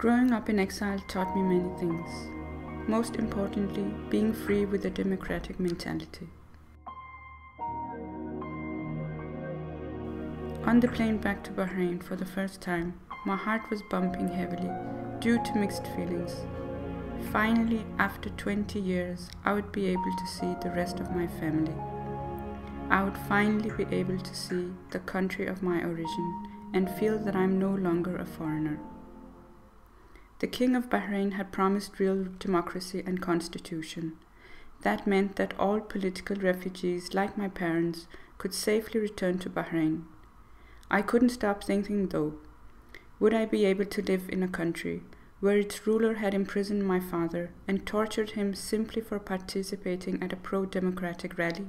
Growing up in exile taught me many things. Most importantly, being free with a democratic mentality. On the plane back to Bahrain for the first time, my heart was bumping heavily due to mixed feelings. Finally, after 20 years, I would be able to see the rest of my family. I would finally be able to see the country of my origin and feel that I'm no longer a foreigner. The King of Bahrain had promised real democracy and constitution. That meant that all political refugees, like my parents, could safely return to Bahrain. I couldn't stop thinking though, would I be able to live in a country where its ruler had imprisoned my father and tortured him simply for participating at a pro-democratic rally?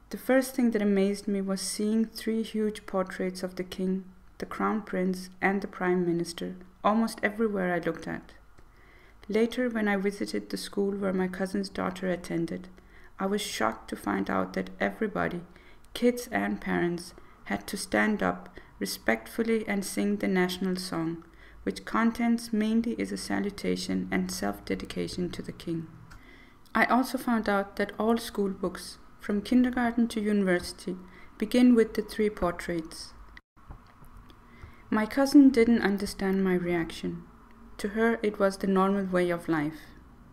The first thing that amazed me was seeing 3 huge portraits of the king, the crown prince, and the prime minister, almost everywhere I looked at. Later, when I visited the school where my cousin's daughter attended, I was shocked to find out that everybody, kids and parents, had to stand up respectfully and sing the national song, which contents mainly is a salutation and self-dedication to the king. I also found out that all school books, from kindergarten to university, begin with the 3 portraits. My cousin didn't understand my reaction. To her, it was the normal way of life.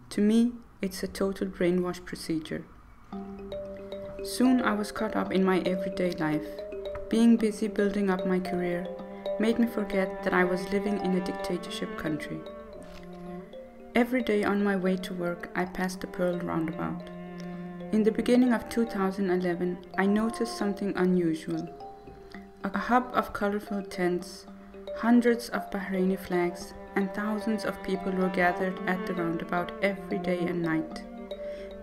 To me, it's a total brainwash procedure. Soon I was caught up in my everyday life. Being busy building up my career made me forget that I was living in a dictatorship country. Every day on my way to work, I passed the Pearl roundabout. In the beginning of 2011, I noticed something unusual. A hub of colorful tents, hundreds of Bahraini flags, and thousands of people were gathered at the roundabout every day and night.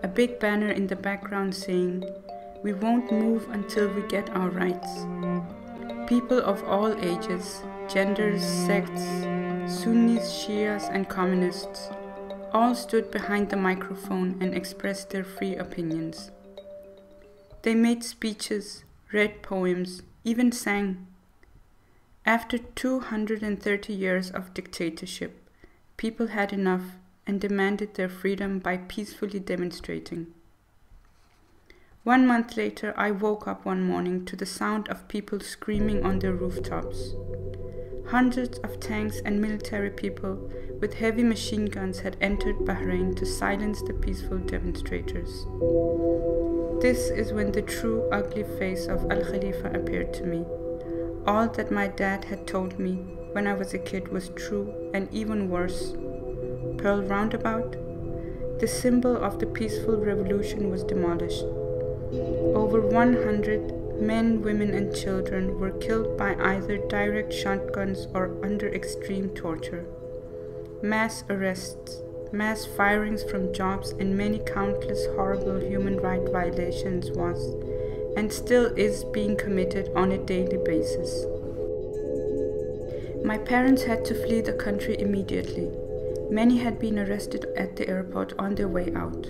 A big banner in the background saying, "We won't move until we get our rights." People of all ages, genders, sects, Sunnis, Shias, and communists, all stood behind the microphone and expressed their free opinions. They made speeches, read poems, even sang. After 230 years of dictatorship, people had enough and demanded their freedom by peacefully demonstrating. 1 month later, I woke up one morning to the sound of people screaming on their rooftops. Hundreds of tanks and military people with heavy machine guns had entered Bahrain to silence the peaceful demonstrators. This is when the true ugly face of Al-Khalifa appeared to me. All that my dad had told me when I was a kid was true and even worse. Pearl Roundabout, the symbol of the peaceful revolution, was demolished. Over 100 men, women, and children were killed by either direct shotguns or under extreme torture. Mass arrests, mass firings from jobs, and many countless horrible human rights violations was, and still is, being committed on a daily basis. My parents had to flee the country immediately. Many had been arrested at the airport on their way out.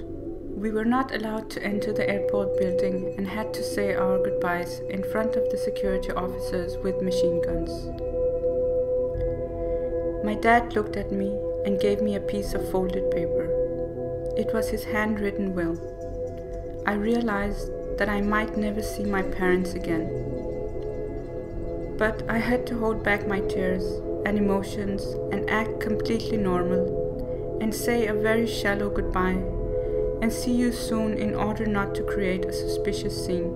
We were not allowed to enter the airport building and had to say our goodbyes in front of the security officers with machine guns. My dad looked at me and gave me a piece of folded paper. It was his handwritten will. I realized that I might never see my parents again. But I had to hold back my tears and emotions and act completely normal and say a very shallow goodbye and see you soon in order not to create a suspicious scene.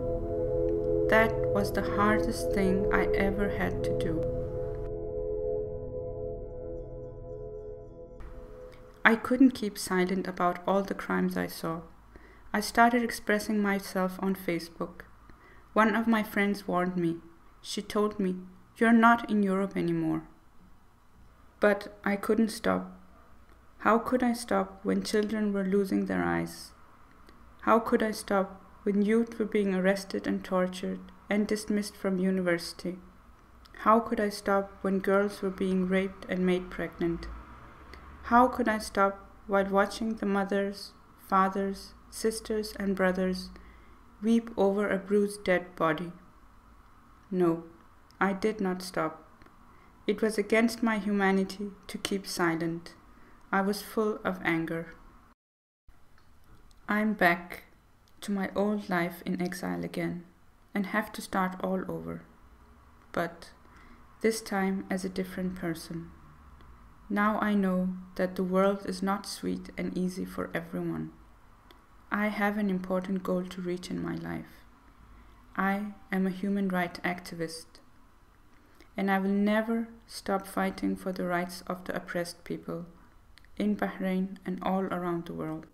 That was the hardest thing I ever had to do. I couldn't keep silent about all the crimes I saw. I started expressing myself on Facebook. One of my friends warned me. She told me, "You're not in Europe anymore." But I couldn't stop. How could I stop when children were losing their eyes? How could I stop when youth were being arrested and tortured and dismissed from university? How could I stop when girls were being raped and made pregnant? How could I stop while watching the mothers, fathers, sisters, and brothers weep over a bruised dead body? No, I did not stop. It was against my humanity to keep silent. I was full of anger. I'm back to my old life in exile again and have to start all over. But this time as a different person. Now I know that the world is not sweet and easy for everyone. I have an important goal to reach in my life. I am a human rights activist, and I will never stop fighting for the rights of the oppressed people in Bahrain and all around the world.